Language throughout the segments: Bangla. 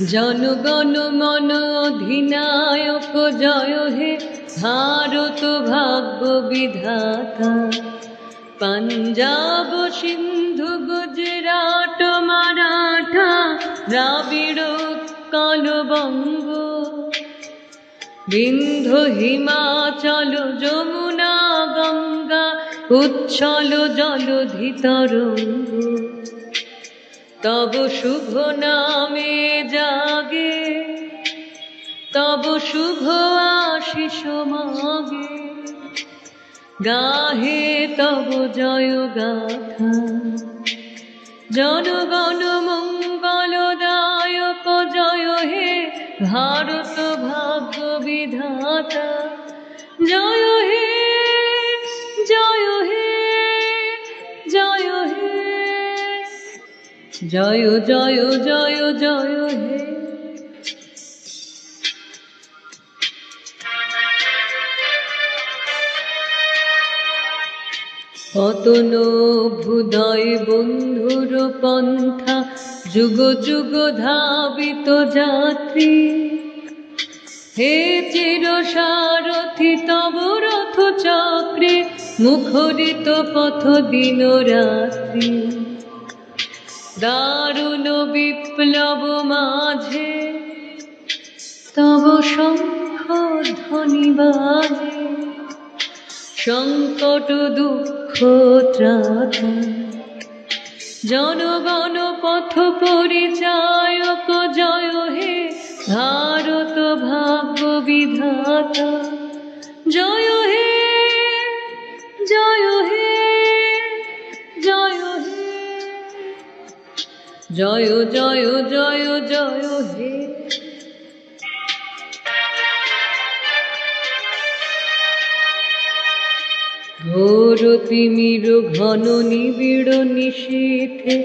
জনগণ মন অধিনায়ক জয় হে ভারত ভাগ্য বিধাতা। পাঞ্জাব সিন্ধু গুজরাট মারাঠা দ্রাবিড় উৎকল বঙ্গ, বিন্ধ্য হিমাচল যমুনা গঙ্গা উচ্ছল জলধি তরঙ্গ। তব শুভ নামে জাগে, তব শুভ আশিস মাগে, গাহে তব জয় গাথা। জনগণ মঙ্গলদায়ক জয় হে ভারত ভাগ্য বিধাতা। জয় হে জয় হে জয় হে জয় জয় জয় জয় হে। পতন ভুদয় বন্ধুর পন্থা, যুগ যুগ ধাবিত যাত্রী। হে চির সারথি তব রথ চক্রে, মুখরিত পথ দিন রাত্রি। দারুণ বিপ্লব মাঝে তব শঙ্খ ধ্বনি বাজে, সংকট দুঃখ ত্রাতা। জনগণ পথ পরিচায়ক জয় হে ভারত ভাগ্য বিধাতা। জয় হে জয় হে জয় হে জয় জয় জয় জয় হে। ঘোর তিমির ঘন নিবিড় নিশীথে,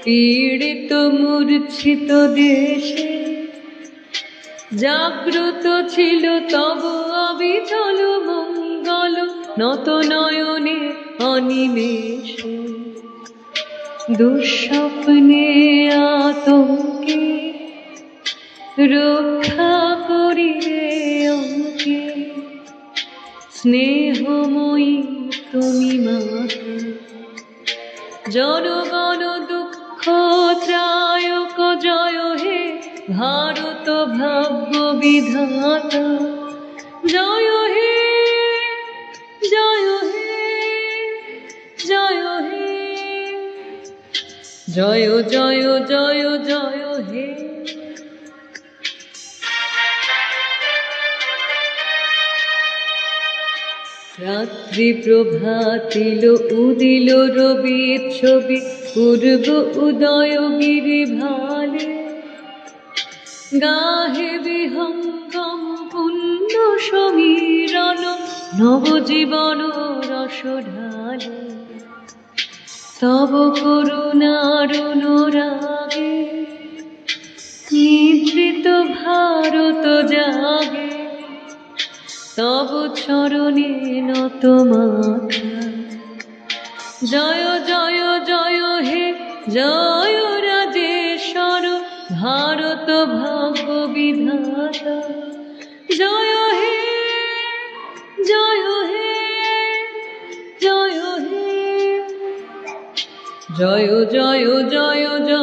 পীড়িত মূর্ছিত দেশে। জাগ্রত ছিল তব অবিচল মঙ্গল, নত নয়নে অনিমেষে। দুঃস্বপ্নে আতঙ্কে রক্ষা করিবে অঙ্কে, স্নেহময়ী তুমি মাতা। জনগণ দুঃখ ত্রায়ক জয় হে ভারত ভাগ্য বিধাতা। জয় হে জয় হে জয় হে জয় জয় জয় জয় হে। রাত্রি প্রভাতিল উদিল রবির ছবি, পূর্ব উদয় গিরি ভালে। গাহে বিহঙ্গম পুণ্য সমীরণ, নবজীবন রস ঢালে। তব করুণার অনুরাগে নিদ্রিত ভারত জাগে, তব চরণে নত মাথা। জয় জয় জয় হে জয় রাজেশ্বর ভারত ভাগ্য বিধাতা। জয় হে জয় হে জয় হে জয় জয় জয় জয়।